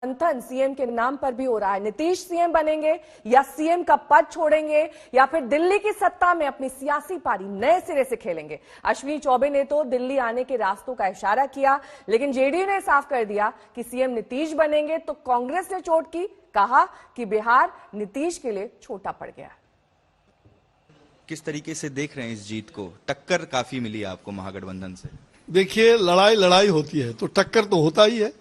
मंथन सीएम के नाम पर भी हो रहा है। नीतीश सीएम बनेंगे या सीएम का पद छोड़ेंगे या फिर दिल्ली की सत्ता में अपनी सियासी पारी नए सिरे से खेलेंगे। अश्विनी चौबे ने तो दिल्ली आने के रास्तों का इशारा किया, लेकिन जेडीयू ने साफ कर दिया कि सीएम नीतीश बनेंगे। तो कांग्रेस ने चोट की, कहा कि बिहार नीतीश के लिए छोटा पड़ गया। किस तरीके से देख रहे हैं इस जीत को? टक्कर काफी मिली आपको महागठबंधन से। देखिए, लड़ाई होती है तो टक्कर तो होता ही है,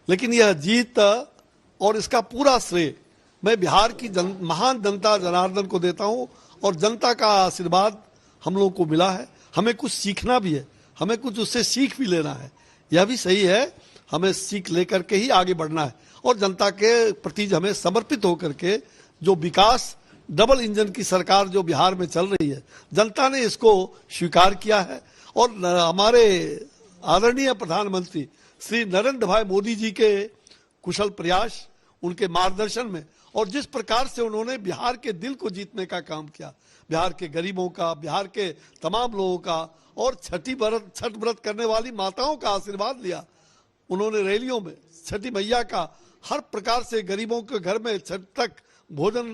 लेकिन यह जीत और इसका पूरा श्रेय मैं बिहार की महान जनता जनार्दन को देता हूं। और जनता का आशीर्वाद हम लोगों को मिला है। हमें कुछ सीखना भी है, हमें कुछ उससे सीख भी लेना है। यह भी सही है, हमें सीख लेकर के ही आगे बढ़ना है और जनता के प्रति हमें समर्पित होकर के जो विकास डबल इंजन की सरकार जो बिहार में चल रही है, जनता ने इसको स्वीकार किया है। और हमारे आदरणीय प्रधानमंत्री श्री नरेंद्र भाई मोदी जी के कुशल प्रयास, उनके मार्गदर्शन में और जिस प्रकार से उन्होंने बिहार के दिल को जीतने का काम किया, बिहार के गरीबों का, बिहार के तमाम लोगों का और छठ व्रत करने वाली माताओं का आशीर्वाद लिया। उन्होंने रैलियों में छठी मैया का हर प्रकार से गरीबों के घर में छठ तक भोजन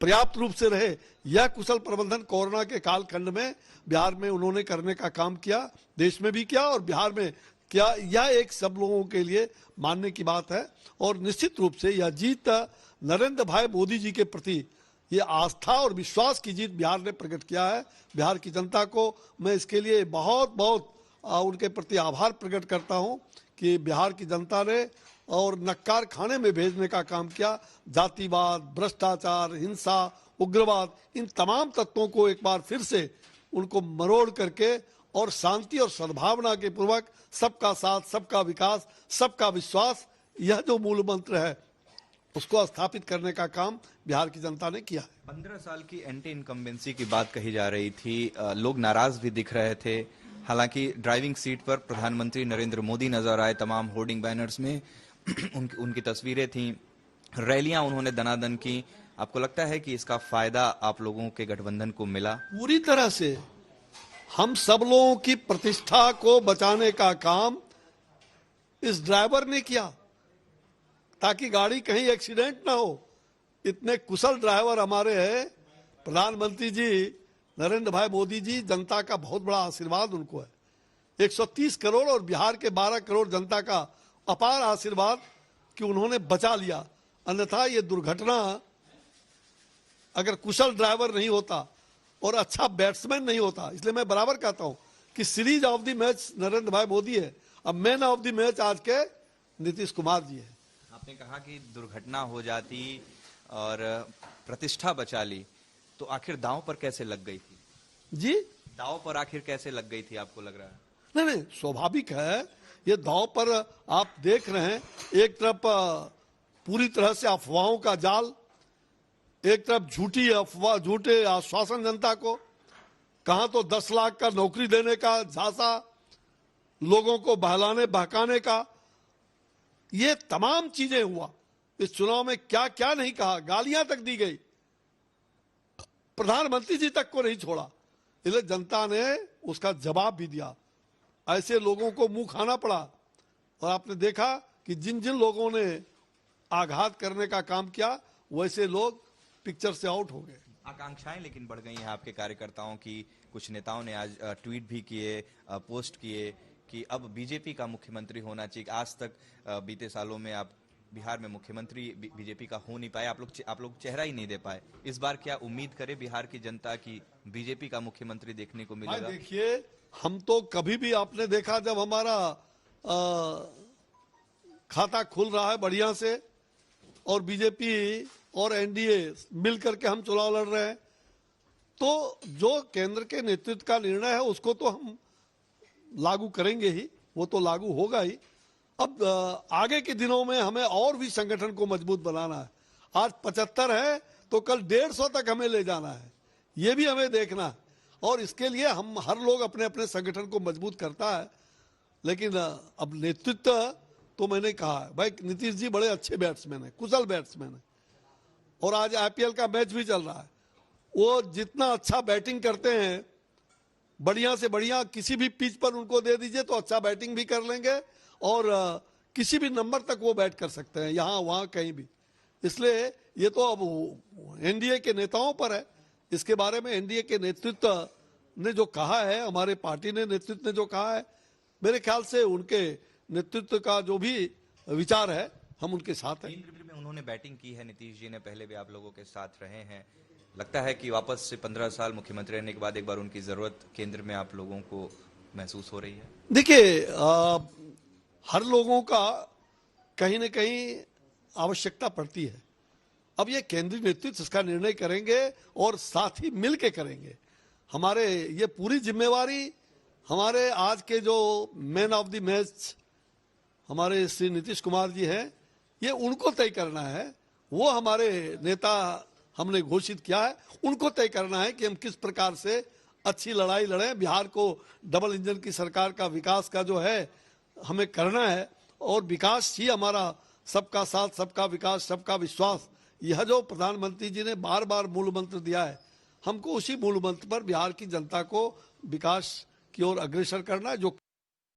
पर्याप्त रूप से रहे, यह कुशल प्रबंधन कोरोना के कालखंड में बिहार में उन्होंने करने का काम किया, देश में भी किया और बिहार में किया। यह एक सब लोगों के लिए मानने की बात है। और निश्चित रूप से यह जीत नरेंद्र भाई मोदी जी के प्रति ये आस्था और विश्वास की जीत बिहार ने प्रकट किया है। बिहार की जनता को मैं इसके लिए बहुत बहुत उनके प्रति आभार प्रकट करता हूं कि बिहार की जनता ने और नक्कार खाने में भेजने का काम किया। जातिवाद, भ्रष्टाचार, हिंसा, उग्रवाद, इन तमाम तत्वों को एक बार फिर से उनको मरोड़ करके और शांति और सद्भावना के पूर्वक सबका साथ, सबका विकास, सबका विश्वास, यह जो मूल मंत्र है उसको स्थापित करने का काम बिहार की जनता ने किया है। 15 साल की एंटी इनकम्बेंसी की बात कही जा रही थी, लोग नाराज भी दिख रहे थे। हालांकि ड्राइविंग सीट पर प्रधानमंत्री नरेंद्र मोदी नजर आए, तमाम होर्डिंग बैनर्स में उनकी तस्वीरें थीं, रैलियां उन्होंने दनादन की। आपको लगता है कि इसका फायदा आप लोगों के गठबंधन को मिला? पूरी तरह से हम सब लोगों की प्रतिष्ठा को बचाने का काम इस ड्राइवर ने किया ताकि गाड़ी कहीं एक्सीडेंट ना हो। इतने कुशल ड्राइवर हमारे हैं। प्रधानमंत्री जी नरेंद्र भाई मोदी जी, जनता का बहुत बड़ा आशीर्वाद उनको है। 130 करोड़ और बिहार के 12 करोड़ जनता का अपार आशीर्वाद कि उन्होंने बचा लिया। अन्यथा ये दुर्घटना, अगर कुशल ड्राइवर नहीं होता और अच्छा बैट्समैन नहीं होता, इसलिए मैं बराबर कहता हूं कि series of the match Narendra भाई मोदी है, अब मैन ऑफ द मैच आज के नीतीश कुमार जी है। आपने कहा कि दुर्घटना हो जाती और प्रतिष्ठा बचा ली, तो आखिर दांव पर कैसे लग गई थी जी? दांव पर आखिर कैसे लग गई थी, आपको लग रहा है? नहीं, स्वाभाविक है। ये दांव पर आप देख रहे हैं, एक तरफ पूरी तरह से अफवाहों का जाल, एक तरफ झूठी अफवाह, झूठे आश्वासन जनता को, कहां तो 10 लाख का नौकरी देने का झांसा, लोगों को बहलाने बहकाने का, ये तमाम चीजें हुआ। इस चुनाव में क्या क्या नहीं कहा, गालियां तक दी गई, प्रधानमंत्री जी तक को नहीं छोड़ा। इसलिए जनता ने उसका जवाब भी दिया। ऐसे लोगों को मुंह खाना पड़ा और आपने देखा कि जिन जिन लोगों ने आघात करने का काम किया वैसे लोग पिक्चर से आउट हो गए। आकांक्षाएं लेकिन बढ़ गई हैं आपके कार्यकर्ताओं की। कुछ नेताओं ने आज ट्वीट भी किए, पोस्ट किए कि अब बीजेपी का मुख्यमंत्री होना चाहिए। आज तक बीते सालों में आप बिहार में मुख्यमंत्री बीजेपी का हो नहीं पाए, आप लोग चेहरा ही नहीं दे पाए। इस बार क्या उम्मीद करें बिहार की जनता की बीजेपी का मुख्यमंत्री देखने को मिलेगा? देखिए, हम तो कभी भी आपने देखा जब हमारा खाता खुल रहा है बढ़िया से और बीजेपी और एनडीए मिलकर के हम चुनाव लड़ रहे हैं, तो जो केंद्र के नेतृत्व का निर्णय है उसको तो हम लागू करेंगे ही, वो तो लागू होगा ही। अब आगे के दिनों में हमें और भी संगठन को मजबूत बनाना है। आज 75 है तो कल 150 तक हमें ले जाना है, ये भी हमें देखना है। और इसके लिए हम हर लोग अपने अपने संगठन को मजबूत करता है। लेकिन अब नेतृत्व तो मैंने कहा है भाई, नीतीश जी बड़े अच्छे बैट्समैन है, कुशल बैट्समैन है और आज आईपीएल का मैच भी चल रहा है। वो जितना अच्छा बैटिंग करते हैं, बढ़िया से बढ़िया किसी भी पिच पर उनको दे दीजिए तो अच्छा बैटिंग भी कर लेंगे और किसी भी नंबर तक वो बैठ कर सकते हैं, यहाँ वहाँ कहीं भी। इसलिए ये तो अब एनडीए के नेताओं पर है। इसके बारे में एनडीए के नेतृत्व ने जो कहा है, हमारे पार्टी ने नेतृत्व ने जो कहा है, मेरे ख्याल से उनके नेतृत्व का जो भी विचार है हम उनके साथ हैं। केंद्र में उन्होंने बैटिंग की है, नीतीश जी ने पहले भी आप लोगों के साथ रहे हैं। लगता है कि वापस से 15 साल मुख्यमंत्री रहने के बाद एक बार उनकी जरूरत केंद्र में आप लोगों को महसूस हो रही है? देखिए, हर लोगों का कहीं न कहीं आवश्यकता पड़ती है। अब ये केंद्रीय नेतृत्व इसका निर्णय करेंगे और साथ ही मिल के करेंगे। हमारे ये पूरी जिम्मेवारी हमारे आज के जो मैन ऑफ द मैच हमारे श्री नीतीश कुमार जी हैं, ये उनको तय करना है। वो हमारे नेता हमने घोषित किया है, उनको तय करना है कि हम किस प्रकार से अच्छी लड़ाई लड़ें। बिहार को डबल इंजन की सरकार का विकास का जो है हमें करना है, और विकास ही हमारा सबका साथ, सबका विकास, सबका विश्वास, यह जो प्रधानमंत्री जी ने बार बार मूल मंत्र दिया है, हमको उसी मूल मंत्र पर बिहार की जनता को विकास की ओर अग्रसर करना है। जो